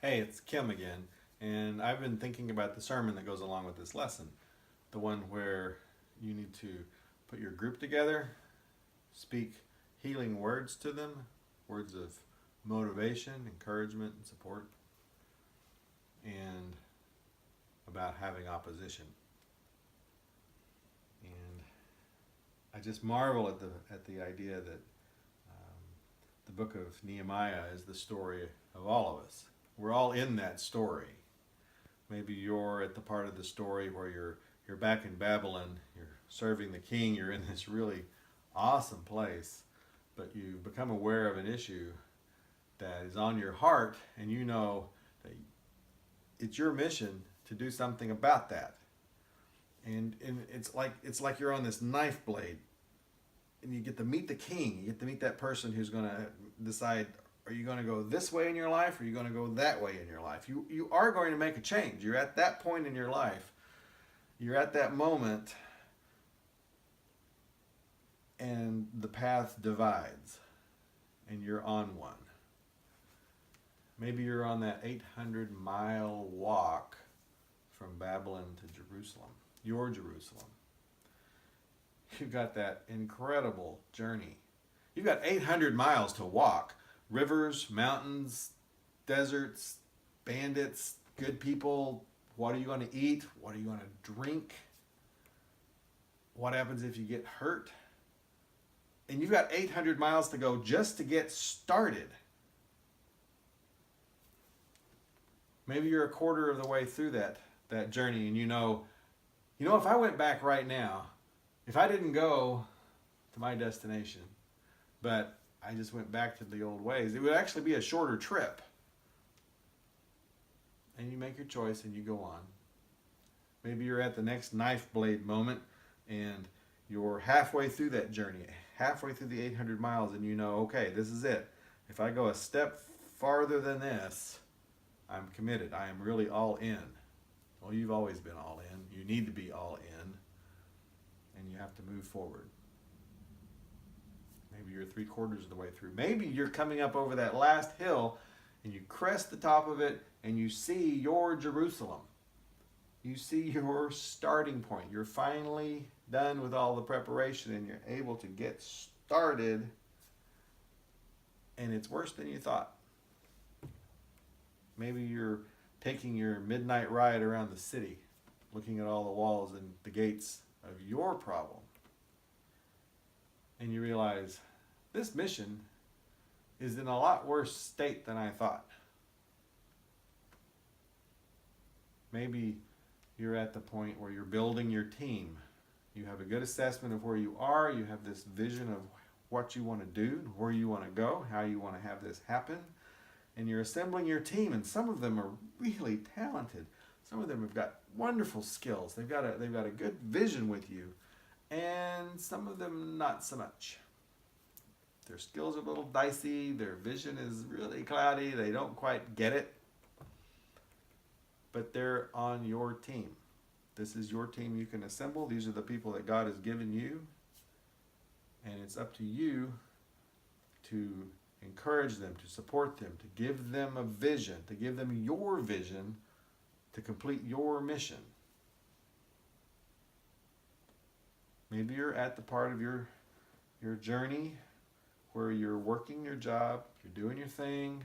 Hey, it's Kim again, and I've been thinking about the sermon that goes along with this lesson. The one where you need to put your group together, speak healing words to them, words of motivation, encouragement, and support, and about having opposition. And I just marvel at the idea that the book of Nehemiah is the story of all of us. We're all in that story. Maybe you're at the part of the story where you're back in Babylon, you're serving the king, you're in this really awesome place, but you become aware of an issue that is on your heart, and you know that it's your mission to do something about that. And it's like you're on this knife blade, and you get to meet the king. You get to meet that person who's going to decide, are you going to go this way in your life, or are you going to go that way in your life? You are going to make a change. You're at that point in your life. You're at that moment, and the path divides, and you're on one. Maybe you're on that 800-mile walk from Babylon to Jerusalem, your Jerusalem. You've got that incredible journey. You've got 800 miles to walk. Rivers, mountains, deserts, bandits, good people. What are you going to eat? What are you going to drink? What happens if you get hurt? And you've got 800 miles to go just to get started. Maybe you're a quarter of the way through that journey, and you know, if I went back right now, if I didn't go to my destination, but I just went back to the old ways, it would actually be a shorter trip. And you make your choice and you go on. Maybe you're at the next knife blade moment and you're halfway through that journey, halfway through the 800 miles, and you know, okay, this is it. If I go a step farther than this, I'm committed. I am really all in. Well, you've always been all in. You need to be all in. And you have to move forward. Maybe you're 3/4 of the way through. Maybe you're coming up over that last hill and you crest the top of it and you see your Jerusalem. You see your starting point. You're finally done with all the preparation and you're able to get started, and it's worse than you thought. Maybe you're taking your midnight ride around the city, looking at all the walls and the gates of your problem. And you realize this mission is in a lot worse state than I thought. Maybe you're at the point where you're building your team. You have a good assessment of where you are. You have this vision of what you want to do, where you want to go, how you want to have this happen. And you're assembling your team, and some of them are really talented. Some of them have got wonderful skills. They've got a good vision with you, and some of them not so much. Their skills are a little dicey. Their vision is really cloudy. They don't quite get it, but they're on your team. This is your team you can assemble. These are the people that God has given you, and it's up to you to encourage them, to support them, to give them a vision, to give them your vision to complete your mission. Maybe you're at the part of your journey where you're working your job, you're doing your thing,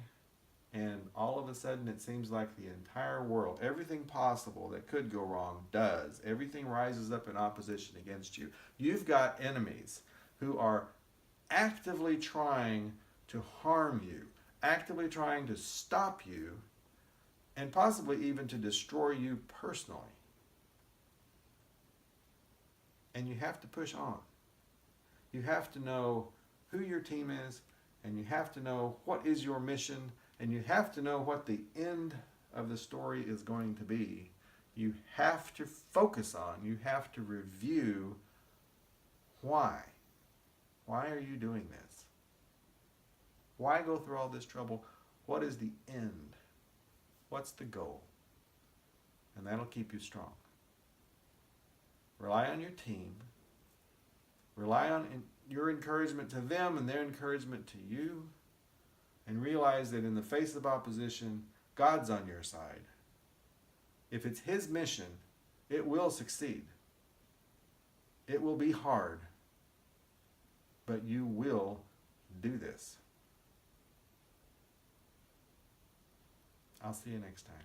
and all of a sudden it seems like the entire world, everything possible that could go wrong does. Everything rises up in opposition against you. You've got enemies who are actively trying to harm you, actively trying to stop you, and possibly even to destroy you personally. And you have to push on. You have to know who your team is, and you have to know what is your mission, and you have to know what the end of the story is going to be. You have to focus on, you have to review why. Why are you doing this? Why go through all this trouble? What is the end? What's the goal? And that'll keep you strong. Rely on your team. Rely on your encouragement to them and their encouragement to you. And realize that in the face of opposition, God's on your side. If it's His mission, it will succeed. It will be hard, but you will do this. I'll see you next time.